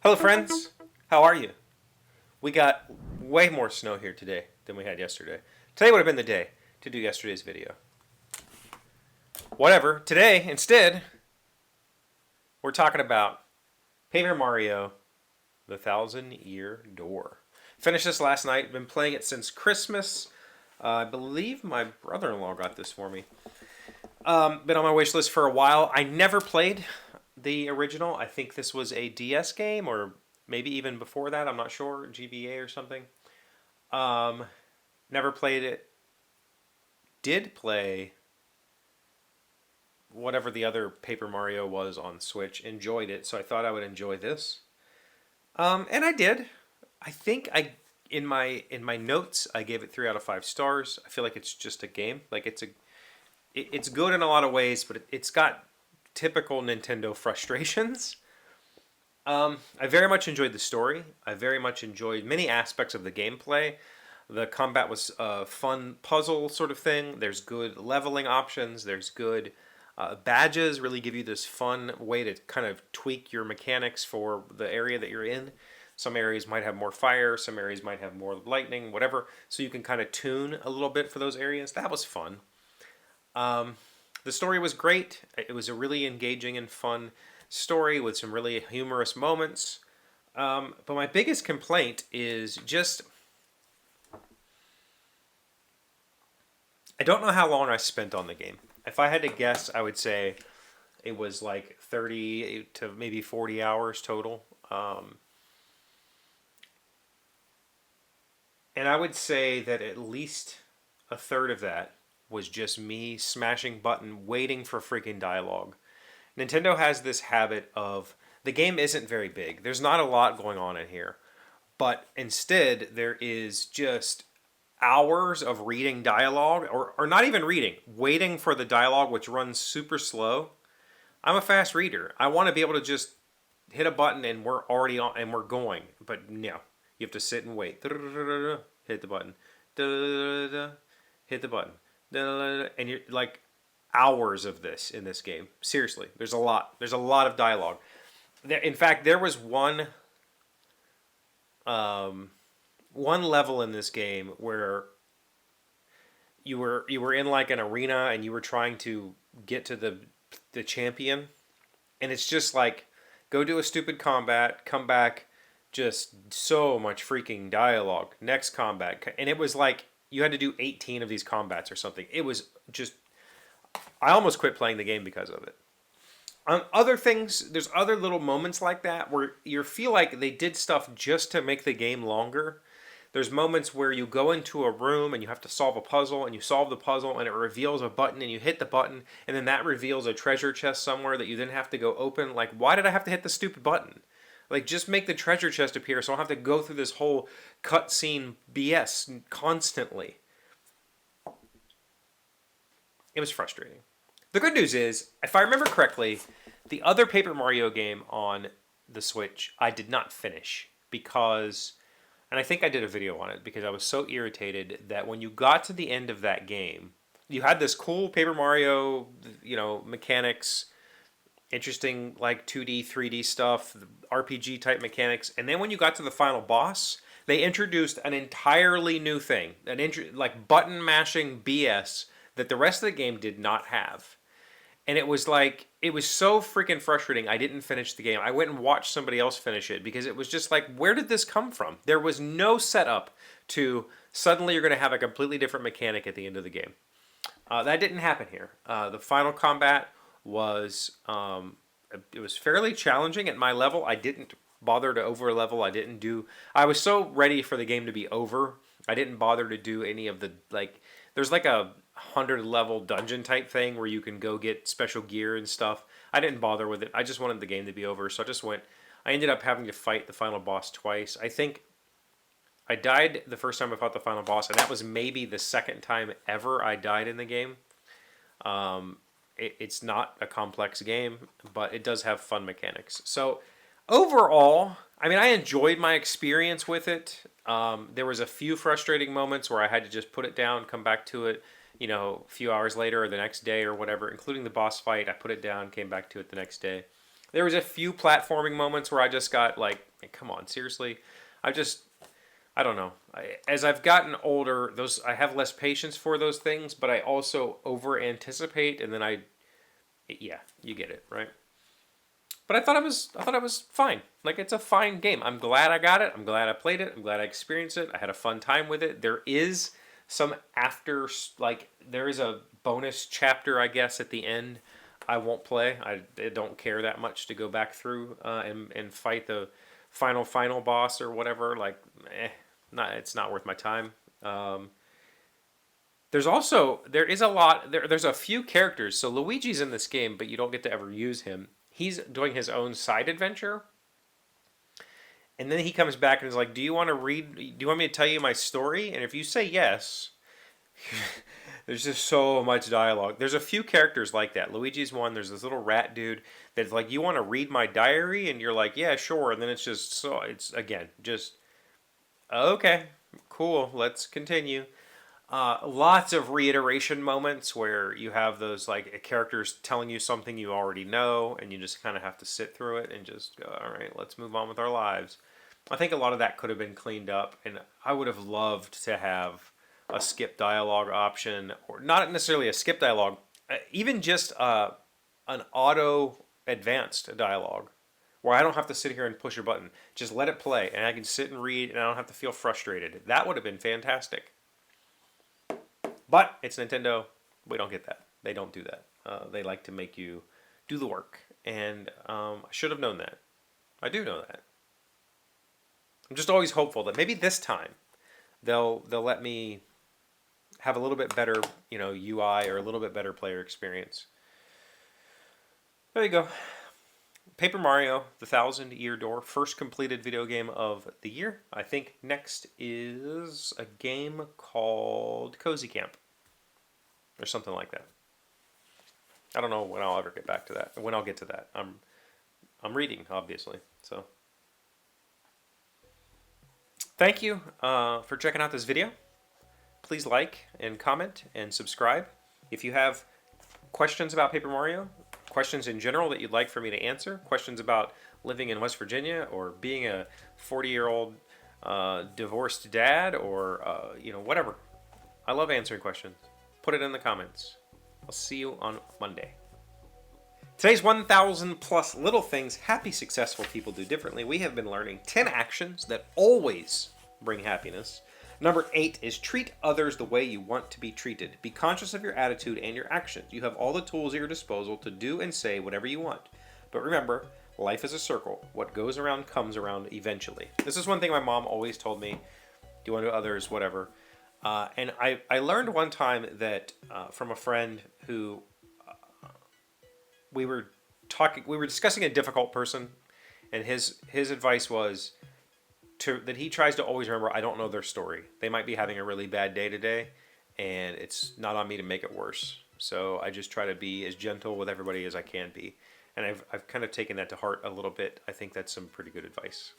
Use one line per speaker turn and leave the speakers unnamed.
Hello, friends. How are you? We got way more snow here today than we had yesterday. Today would have been the day to do yesterday's video. Whatever. Today, instead, we're talking about Paper Mario, the Thousand Year Door. Finished this last night. Been playing it since Christmas. I believe my brother-in-law got this for me. Been on my wish list for a while. I never played the original. I think this was a DS game, or maybe even before that. I'm not sure. GBA or something. Never played it. Did play whatever the other Paper Mario was on Switch. Enjoyed it, so I thought I would enjoy this. And I did. I think I in my notes I gave it 3 out of 5 stars. I feel like it's just a game. Like it's good in a lot of ways, but it's got typical Nintendo frustrations. I very much enjoyed the story. I very much enjoyed many aspects of the gameplay. The combat was a fun puzzle sort of thing. There's good leveling options. There's good badges, really give you this fun way to kind of tweak your mechanics for the area that you're in. Some areas might have more fire, some areas might have more lightning, whatever. So you can kind of tune a little bit for those areas. That was fun. The story was great. It was a really engaging and fun story with some really humorous moments. But my biggest complaint is just I don't know how long I spent on the game. If I had to guess, I would say it was like 30 to maybe 40 hours total. And I would say that at least a third of that was just me smashing button, waiting for freaking dialogue. Nintendo has this habit of the game isn't very big. There's not a lot going on in here. But instead, there is just hours of reading dialogue, or not even reading, waiting for the dialogue, which runs super slow. I'm a fast reader. I want to be able to just hit a button and we're already on and we're going. But no, you have to sit and wait. Hit the button. Hit the button. And you're like hours of this in this game. Seriously, there's a lot. There's a lot of dialogue. In fact, there was one level in this game where you were in like an arena and you were trying to get to the champion, and it's just like go do a stupid combat, come back, just so much freaking dialogue. Next combat, and it was like you had to do 18 of these combats or something. It was just I almost quit playing the game because of it. On other things, there's other little moments like that where you feel like they did stuff just to make the game longer. There's moments where you go into a room and you have to solve a puzzle, and you solve the puzzle and it reveals a button, and you hit the button and then that reveals a treasure chest somewhere that you then have to go open. Like, why did I have to hit the stupid button? Like, just make the treasure chest appear so I don't have to go through this whole cutscene BS constantly. It was frustrating. The good news is, if I remember correctly, the other Paper Mario game on the Switch I did not finish because, and I think I did a video on it because I was so irritated that when you got to the end of that game, you had this cool Paper Mario, mechanics, interesting like 2D, 3D stuff, RPG type mechanics, and then when you got to the final boss, they introduced an entirely new thing, like button mashing BS that the rest of the game did not have. And it was so freaking frustrating. I didn't finish the game. I went and watched somebody else finish it because it was just like, where did this come from? There was no setup to suddenly you're going to have a completely different mechanic at the end of the game. That didn't happen here. The final combat was it was fairly challenging at my level. I didn't bother to over level. I was so ready for the game to be over. I didn't bother to do any of the there's like a 100 level dungeon type thing where you can go get special gear and stuff. I didn't bother with it. I just wanted the game to be over, so I ended up having to fight the final boss twice. I think I died the first time I fought the final boss, and that was maybe the second time ever I died in the game. It's not a complex game, but it does have fun mechanics. So overall, I mean, I enjoyed my experience with it. There was a few frustrating moments where I had to just put it down, come back to it, a few hours later or the next day or whatever, including the boss fight. I put it down, came back to it the next day. There was a few platforming moments where I just got like, come on, seriously. I just, I don't know. As I've gotten older, those I have less patience for those things, but I also over anticipate, and then yeah, you get it, right? But I thought it was fine. Like it's a fine game. I'm glad I got it. I'm glad I played it. I'm glad I experienced it. I had a fun time with it. There is some after, like there is a bonus chapter, I guess, at the end. I won't play. I don't care that much to go back through and fight the final boss or whatever. Like, not it's not worth my time. There is a lot there's a few characters. So Luigi's in this game, but you don't get to ever use him. He's doing his own side adventure, and then he comes back and is like, "Do you want to read? Do you want me to tell you my story?" And if you say yes, there's just so much dialogue. There's a few characters like that. Luigi's one. There's this little rat dude that's like, "You want to read my diary?" And you're like, "Yeah, sure." And then it's just so it's again just okay, cool. Let's continue. Lots of reiteration moments where you have those like characters telling you something you already know, and you just kind of have to sit through it and just go, all right, let's move on with our lives. I think a lot of that could have been cleaned up, and I would have loved to have a skip dialogue option, or not necessarily a skip dialogue, even just an auto advanced dialogue where I don't have to sit here and push a button. Just let it play, and I can sit and read, and I don't have to feel frustrated. That would have been fantastic. But it's Nintendo. We don't get that. They don't do that. They like to make you do the work, and I should have known that. I do know that. I'm just always hopeful that maybe this time they'll let me have a little bit better, UI or a little bit better player experience. There you go. Paper Mario: The Thousand Year Door, first completed video game of the year. I think next is a game called Cozy Camp or something like that. I don't know when I'll ever get back to that. When I'll get to that, I'm reading obviously. So thank you for checking out this video. Please like and comment and subscribe. If you have questions about Paper Mario, questions in general that you'd like for me to answer, questions about living in West Virginia or being a 40-year-old divorced dad or, whatever. I love answering questions. Put it in the comments. I'll see you on Monday. Today's 1,000 plus little things happy, successful people do differently. We have been learning 10 actions that always bring happiness. Number 8 is treat others the way you want to be treated. Be conscious of your attitude and your actions. You have all the tools at your disposal to do and say whatever you want. But remember, life is a circle. What goes around comes around eventually. This is one thing my mom always told me. Do unto others, whatever. And I learned one time that from a friend who we were discussing a difficult person, and his advice was that he tries to always remember, I don't know their story. They might be having a really bad day today, and it's not on me to make it worse. So I just try to be as gentle with everybody as I can be. And I've kind of taken that to heart a little bit. I think that's some pretty good advice.